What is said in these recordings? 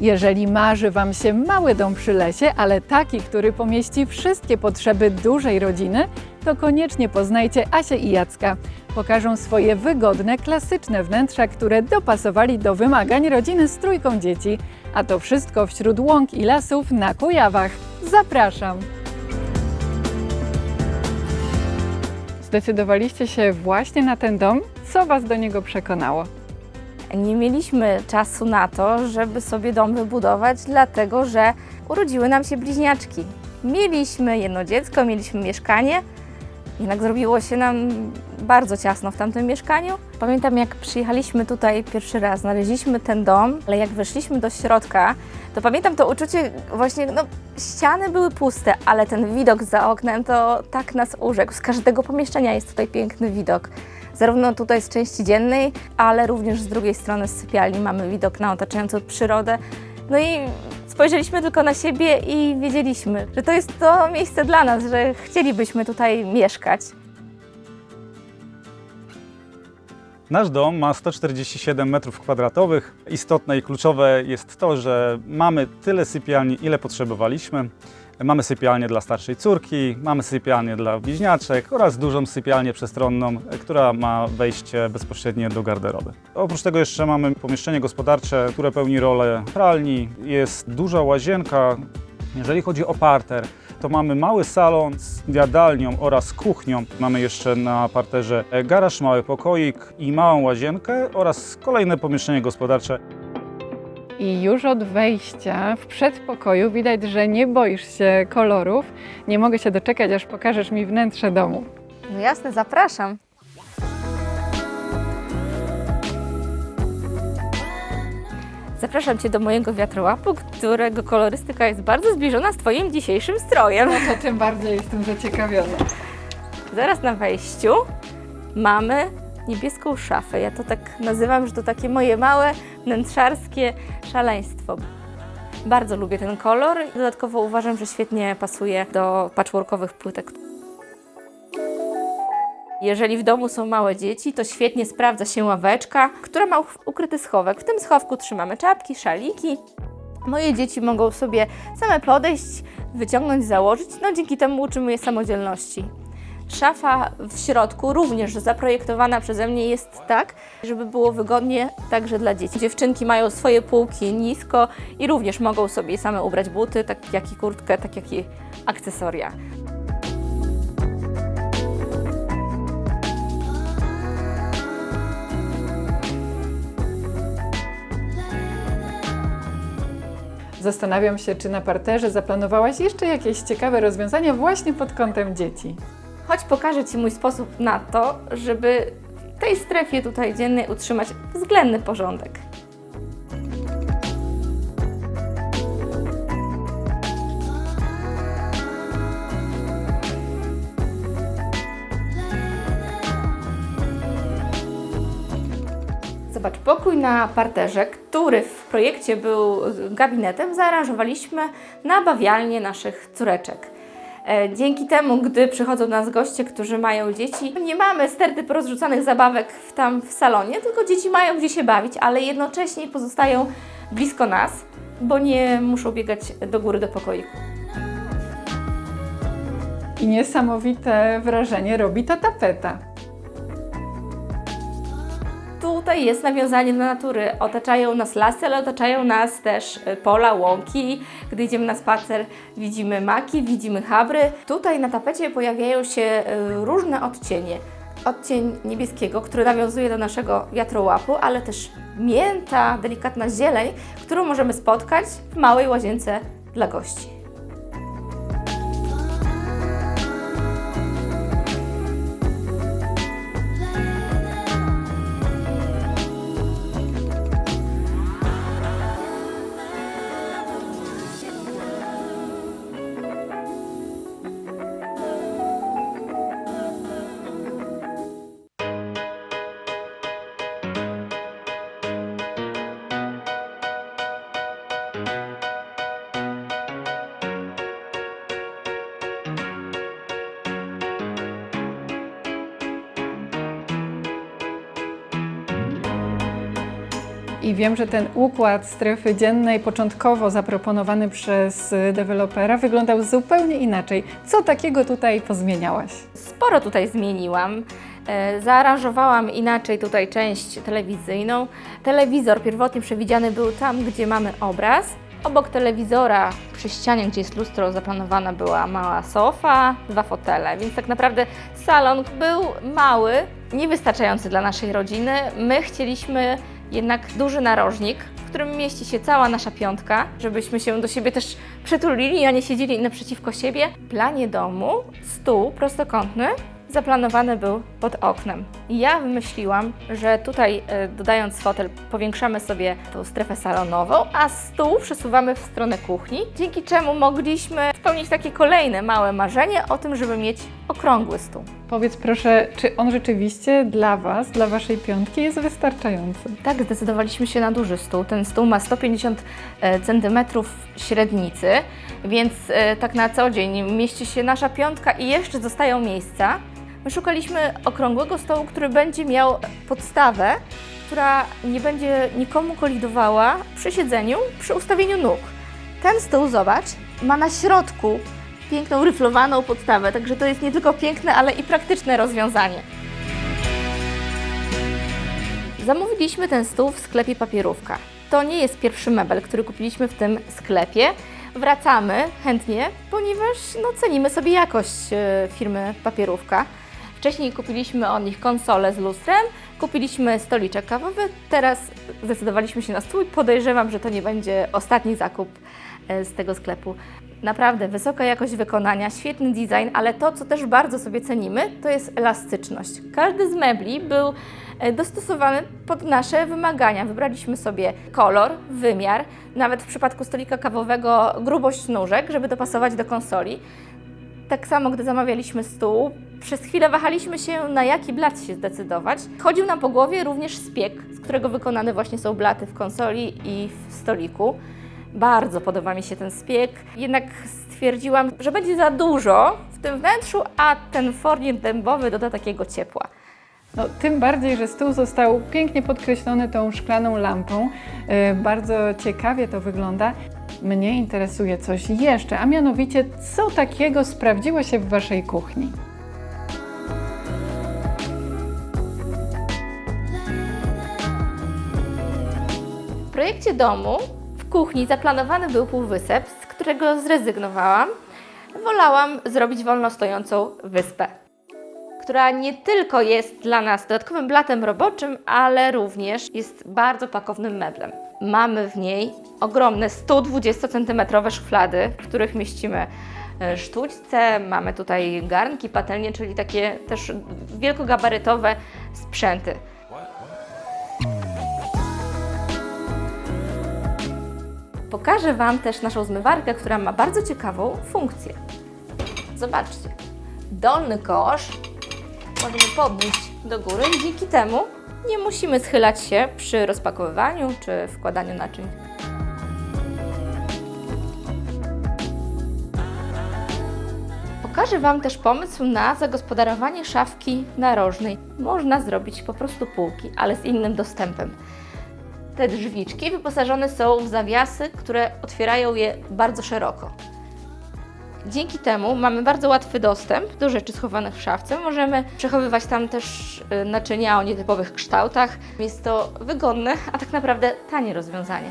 Jeżeli marzy Wam się mały dom przy lesie, ale taki, który pomieści wszystkie potrzeby dużej rodziny, to koniecznie poznajcie Asię i Jacka. Pokażą swoje wygodne, klasyczne wnętrza, które dopasowali do wymagań rodziny z trójką dzieci. A to wszystko wśród łąk i lasów na Kujawach. Zapraszam! Zdecydowaliście się właśnie na ten dom? Co Was do niego przekonało? Nie mieliśmy czasu na to, żeby sobie dom wybudować, dlatego że urodziły nam się bliźniaczki. Mieliśmy jedno dziecko, mieliśmy mieszkanie, jednak zrobiło się nam bardzo ciasno w tamtym mieszkaniu. Pamiętam, jak przyjechaliśmy tutaj pierwszy raz, znaleźliśmy ten dom, ale jak weszliśmy do środka, to pamiętam to uczucie właśnie, ściany były puste, ale ten widok za oknem to tak nas urzekł. Z każdego pomieszczenia jest tutaj piękny widok. Zarówno tutaj z części dziennej, ale również z drugiej strony z sypialni mamy widok na otaczającą przyrodę. No i spojrzeliśmy tylko na siebie i wiedzieliśmy, że to jest to miejsce dla nas, że chcielibyśmy tutaj mieszkać. Nasz dom ma 147 m2. Istotne i kluczowe jest to, że mamy tyle sypialni, ile potrzebowaliśmy. Mamy sypialnię dla starszej córki, mamy sypialnię dla bliźniaczek oraz dużą sypialnię przestronną, która ma wejście bezpośrednie do garderoby. Oprócz tego jeszcze mamy pomieszczenie gospodarcze, które pełni rolę pralni. Jest duża łazienka. Jeżeli chodzi o parter, to mamy mały salon z jadalnią oraz kuchnią. Mamy jeszcze na parterze garaż, mały pokoik i małą łazienkę oraz kolejne pomieszczenie gospodarcze. I już od wejścia w przedpokoju widać, że nie boisz się kolorów. Nie mogę się doczekać, aż pokażesz mi wnętrze domu. No jasne, zapraszam. Zapraszam Cię do mojego wiatrołapu, którego kolorystyka jest bardzo zbliżona z Twoim dzisiejszym strojem. No to tym bardziej jestem zaciekawiona. Zaraz na wejściu mamy niebieską szafę. Ja to tak nazywam, że to takie moje małe wnętrzarskie szaleństwo. Bardzo lubię ten kolor. Dodatkowo uważam, że świetnie pasuje do patchworkowych płytek. Jeżeli w domu są małe dzieci, to świetnie sprawdza się ławeczka, która ma ukryty schowek. W tym schowku trzymamy czapki, szaliki. Moje dzieci mogą sobie same podejść, wyciągnąć, założyć. Dzięki temu uczymy je samodzielności. Szafa w środku, również zaprojektowana przeze mnie, jest tak, żeby było wygodnie także dla dzieci. Dziewczynki mają swoje półki nisko i również mogą sobie same ubrać buty, tak jak i kurtkę, tak jak i akcesoria. Zastanawiam się, czy na parterze zaplanowałaś jeszcze jakieś ciekawe rozwiązania właśnie pod kątem dzieci. Chodź pokażę Ci mój sposób na to, żeby w tej strefie tutaj dziennej utrzymać względny porządek. Zobacz, pokój na parterze, który w projekcie był gabinetem, zaaranżowaliśmy na bawialnię naszych córeczek. Dzięki temu, gdy przychodzą do nas goście, którzy mają dzieci, nie mamy sterty porozrzucanych zabawek tam w salonie, tylko dzieci mają gdzie się bawić, ale jednocześnie pozostają blisko nas, bo nie muszą biegać do góry do pokoiku. I niesamowite wrażenie robi ta tapeta. Tutaj jest nawiązanie do natury. Otaczają nas lasy, ale otaczają nas też pola, łąki. Gdy idziemy na spacer, widzimy maki, widzimy chabry. Tutaj na tapecie pojawiają się różne odcienie. Odcień niebieskiego, który nawiązuje do naszego wiatrołapu, ale też mięta, delikatna zieleń, którą możemy spotkać w małej łazience dla gości. I wiem, że ten układ strefy dziennej początkowo zaproponowany przez dewelopera wyglądał zupełnie inaczej. Co takiego tutaj pozmieniałaś? Sporo tutaj zmieniłam. Zaaranżowałam inaczej tutaj część telewizyjną. Telewizor pierwotnie przewidziany był tam, gdzie mamy obraz. Obok telewizora przy ścianie, gdzie jest lustro, zaplanowana była mała sofa, 2 fotele, więc tak naprawdę salon był mały, niewystarczający dla naszej rodziny. My chcieliśmy jednak duży narożnik, w którym mieści się cała nasza piątka, żebyśmy się do siebie też przytulili, a nie siedzieli naprzeciwko siebie. W planie domu stół prostokątny zaplanowany był pod oknem. I ja wymyśliłam, że tutaj dodając fotel powiększamy sobie tą strefę salonową, a stół przesuwamy w stronę kuchni, dzięki czemu mogliśmy spełnić takie kolejne małe marzenie o tym, żeby mieć okrągły stół. Powiedz proszę, czy on rzeczywiście dla Was, dla Waszej piątki jest wystarczający? Tak, zdecydowaliśmy się na duży stół. Ten stół ma 150 cm średnicy, więc tak na co dzień mieści się nasza piątka i jeszcze zostają miejsca. My szukaliśmy okrągłego stołu, który będzie miał podstawę, która nie będzie nikomu kolidowała przy siedzeniu, przy ustawieniu nóg. Ten stół, zobacz, ma na środku piękną, ryflowaną podstawę, także to jest nie tylko piękne, ale i praktyczne rozwiązanie. Zamówiliśmy ten stół w sklepie Papierówka. To nie jest pierwszy mebel, który kupiliśmy w tym sklepie. Wracamy chętnie, ponieważ cenimy sobie jakość firmy Papierówka. Wcześniej kupiliśmy od nich konsolę z lustrem, kupiliśmy stoliczek kawowy, teraz zdecydowaliśmy się na stół i podejrzewam, że to nie będzie ostatni zakup z tego sklepu. Naprawdę wysoka jakość wykonania, świetny design, ale to, co też bardzo sobie cenimy, to jest elastyczność. Każdy z mebli był dostosowany pod nasze wymagania. Wybraliśmy sobie kolor, wymiar, nawet w przypadku stolika kawowego grubość nóżek, żeby dopasować do konsoli. Tak samo, gdy zamawialiśmy stół, przez chwilę wahaliśmy się, na jaki blat się zdecydować. Chodził nam po głowie również szpieg, z którego wykonane właśnie są blaty w konsoli i w stoliku. Bardzo podoba mi się ten szpieg, jednak stwierdziłam, że będzie za dużo w tym wnętrzu, a ten fornir dębowy doda takiego ciepła. No, tym bardziej, że stół został pięknie podkreślony tą szklaną lampą. Bardzo ciekawie to wygląda. Mnie interesuje coś jeszcze, a mianowicie, co takiego sprawdziło się w Waszej kuchni? W projekcie domu w kuchni zaplanowany był półwysep, z którego zrezygnowałam. Wolałam zrobić wolno stojącą wyspę, która nie tylko jest dla nas dodatkowym blatem roboczym, ale również jest bardzo pakownym meblem. Mamy w niej ogromne 120 cm szuflady, w których mieścimy sztućce, mamy tutaj garnki, patelnie, czyli takie też wielkogabarytowe sprzęty. Pokażę Wam też naszą zmywarkę, która ma bardzo ciekawą funkcję. Zobaczcie, dolny kosz możemy podnieść do góry i dzięki temu nie musimy schylać się przy rozpakowywaniu czy wkładaniu naczyń. Pokażę Wam też pomysł na zagospodarowanie szafki narożnej. Można zrobić po prostu półki, ale z innym dostępem. Te drzwiczki wyposażone są w zawiasy, które otwierają je bardzo szeroko. Dzięki temu mamy bardzo łatwy dostęp do rzeczy schowanych w szafce. Możemy przechowywać tam też naczynia o nietypowych kształtach. Jest to wygodne, a tak naprawdę tanie rozwiązanie.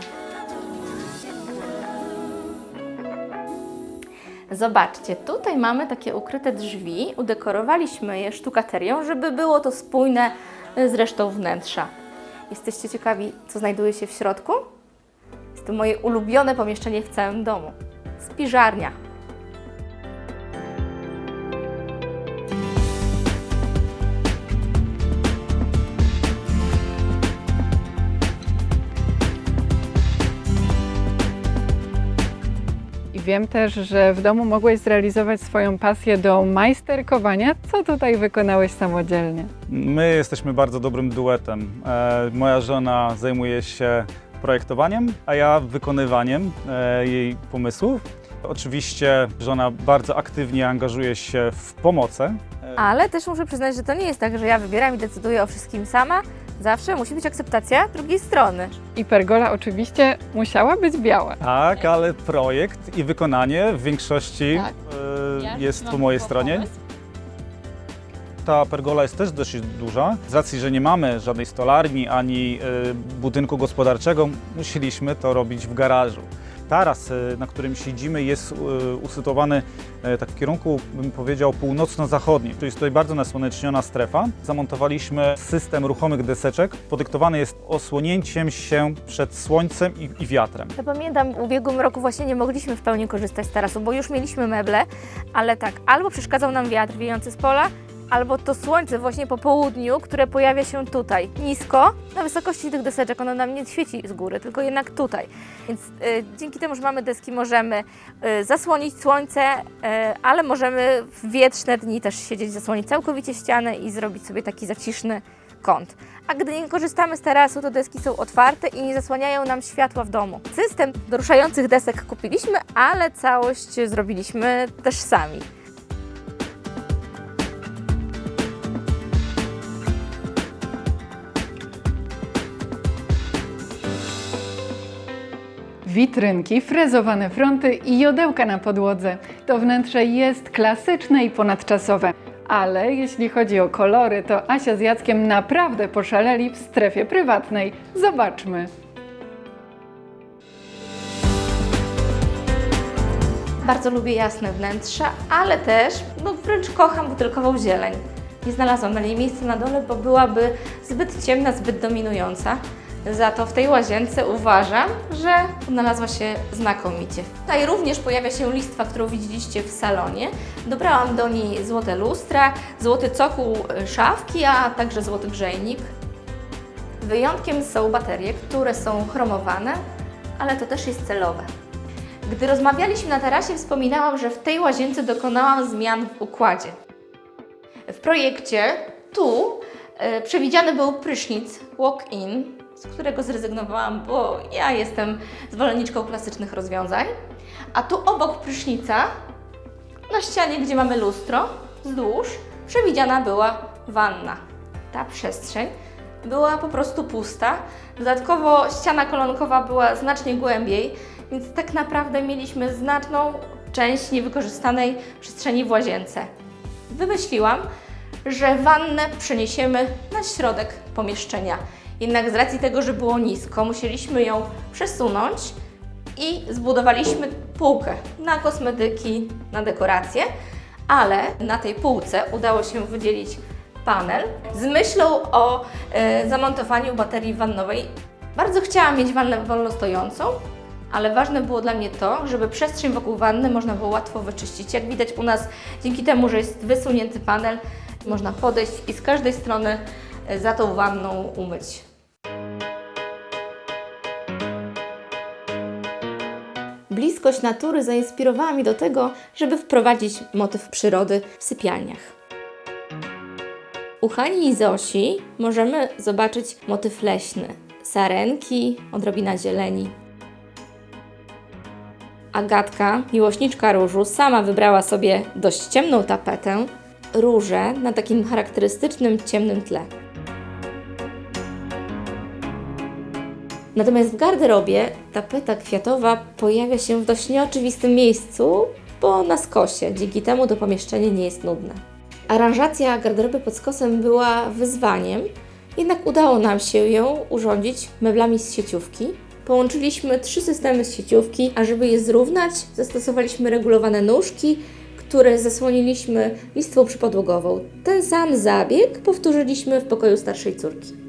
Zobaczcie, tutaj mamy takie ukryte drzwi. Udekorowaliśmy je sztukaterią, żeby było to spójne z resztą wnętrza. Jesteście ciekawi, co znajduje się w środku? Jest to moje ulubione pomieszczenie w całym domu. Spiżarnia. I wiem też, że w domu mogłeś zrealizować swoją pasję do majsterkowania. Co tutaj wykonałeś samodzielnie? My jesteśmy bardzo dobrym duetem. Moja żona zajmuje się projektowaniem, a ja wykonywaniem jej pomysłów. Oczywiście żona bardzo aktywnie angażuje się w pomoce. Ale też muszę przyznać, że to nie jest tak, że ja wybieram i decyduję o wszystkim sama. Zawsze musi być akceptacja drugiej strony. I pergola oczywiście musiała być biała. Tak, ale projekt i wykonanie w większości Tak. jest po mojej stronie. Ta pergola jest też dość duża. Z racji, że nie mamy żadnej stolarni ani budynku gospodarczego, musieliśmy to robić w garażu. Taras, na którym siedzimy, jest usytuowany tak w kierunku, bym powiedział, północno-zachodnim. To jest tutaj bardzo nasłoneczniona strefa. Zamontowaliśmy system ruchomych deseczek. Podyktowany jest osłonięciem się przed słońcem i wiatrem. Ja pamiętam, w ubiegłym roku właśnie nie mogliśmy w pełni korzystać z tarasu, bo już mieliśmy meble, ale tak, albo przeszkadzał nam wiatr wiejący z pola, albo to słońce właśnie po południu, które pojawia się tutaj, nisko, na wysokości tych deseczek. Ono nam nie świeci z góry, tylko jednak tutaj. Więc dzięki temu, że mamy deski, możemy zasłonić słońce, ale możemy w wietrzne dni też siedzieć, zasłonić całkowicie ścianę i zrobić sobie taki zaciszny kąt. A gdy nie korzystamy z tarasu, to deski są otwarte i nie zasłaniają nam światła w domu. System do ruszających desek kupiliśmy, ale całość zrobiliśmy też sami. Witrynki, frezowane fronty i jodełka na podłodze. To wnętrze jest klasyczne i ponadczasowe. Ale jeśli chodzi o kolory, to Asia z Jackiem naprawdę poszaleli w strefie prywatnej. Zobaczmy. Bardzo lubię jasne wnętrza, ale też wręcz kocham butelkową zieleń. Nie znalazłam na niej miejsca na dole, bo byłaby zbyt ciemna, zbyt dominująca. Za to w tej łazience uważam, że odnalazła się znakomicie. Tutaj również pojawia się listwa, którą widzieliście w salonie. Dobrałam do niej złote lustra, złoty cokół szafki, a także złoty grzejnik. Wyjątkiem są baterie, które są chromowane, ale to też jest celowe. Gdy rozmawialiśmy na tarasie, wspominałam, że w tej łazience dokonałam zmian w układzie. W projekcie tu przewidziany był prysznic walk-in, z którego zrezygnowałam, bo ja jestem zwolenniczką klasycznych rozwiązań. A tu obok prysznica, na ścianie, gdzie mamy lustro, wzdłuż, przewidziana była wanna. Ta przestrzeń była po prostu pusta. Dodatkowo ściana kolonkowa była znacznie głębiej, więc tak naprawdę mieliśmy znaczną część niewykorzystanej przestrzeni w łazience. Wymyśliłam, że wannę przeniesiemy na środek pomieszczenia. Jednak z racji tego, że było nisko, musieliśmy ją przesunąć i zbudowaliśmy półkę na kosmetyki, na dekoracje, ale na tej półce udało się wydzielić panel z myślą o zamontowaniu baterii wannowej. Bardzo chciałam mieć wannę wolnostojącą, ale ważne było dla mnie to, żeby przestrzeń wokół wanny można było łatwo wyczyścić. Jak widać u nas, dzięki temu, że jest wysunięty panel, można podejść i z każdej strony za tą wanną umyć. Bliskość natury zainspirowała mnie do tego, żeby wprowadzić motyw przyrody w sypialniach. U Hani i Zosi możemy zobaczyć motyw leśny. Sarenki, odrobina zieleni. Agatka, miłośniczka różu, sama wybrała sobie dość ciemną tapetę, róże na takim charakterystycznym ciemnym tle. Natomiast w garderobie tapeta kwiatowa pojawia się w dość nieoczywistym miejscu, bo na skosie. Dzięki temu to pomieszczenie nie jest nudne. Aranżacja garderoby pod skosem była wyzwaniem, jednak udało nam się ją urządzić meblami z sieciówki. Połączyliśmy 3 systemy z sieciówki, a żeby je zrównać, zastosowaliśmy regulowane nóżki, które zasłoniliśmy listwą przypodłogową. Ten sam zabieg powtórzyliśmy w pokoju starszej córki.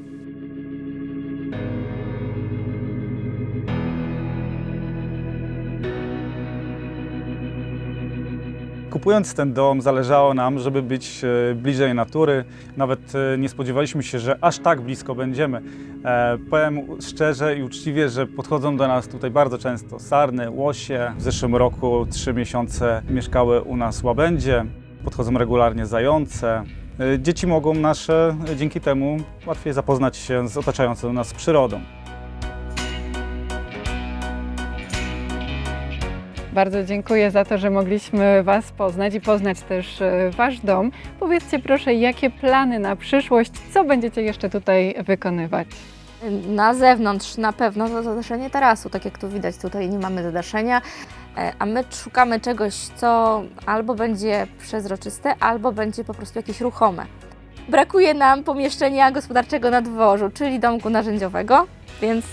Kupując ten dom, zależało nam, żeby być bliżej natury. Nawet nie spodziewaliśmy się, że aż tak blisko będziemy. Powiem szczerze i uczciwie, że podchodzą do nas tutaj bardzo często sarny, łosie. W zeszłym roku 3 miesiące mieszkały u nas łabędzie. Podchodzą regularnie zające. Dzieci mogą nasze dzięki temu łatwiej zapoznać się z otaczającą nas przyrodą. Bardzo dziękuję za to, że mogliśmy Was poznać i poznać też Wasz dom. Powiedzcie proszę, jakie plany na przyszłość, co będziecie jeszcze tutaj wykonywać? Na zewnątrz na pewno to zadaszenie tarasu, tak jak tu widać, tutaj nie mamy zadaszenia, a my szukamy czegoś, co albo będzie przezroczyste, albo będzie po prostu jakieś ruchome. Brakuje nam pomieszczenia gospodarczego na dworzu, czyli domku narzędziowego, więc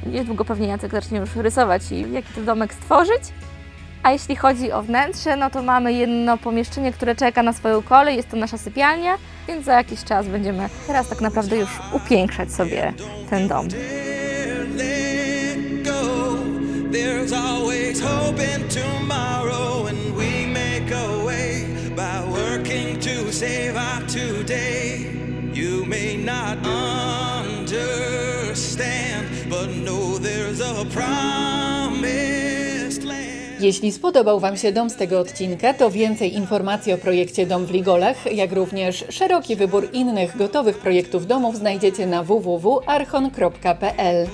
niedługo pewnie Jacek zacznie już rysować i jaki to domek stworzyć. A jeśli chodzi o wnętrze, no to mamy jedno pomieszczenie, które czeka na swoją kolej, jest to nasza sypialnia, więc za jakiś czas będziemy teraz tak naprawdę już upiększać sobie ten dom. There's always hope in tomorrow, and we make a way by working to save our today. You may not understand, but know there's a promised land. Jeśli spodobał Wam się dom z tego odcinka, to więcej informacji o projekcie Dom w Ligolach, jak również szeroki wybór innych gotowych projektów domów znajdziecie na www.archon.pl.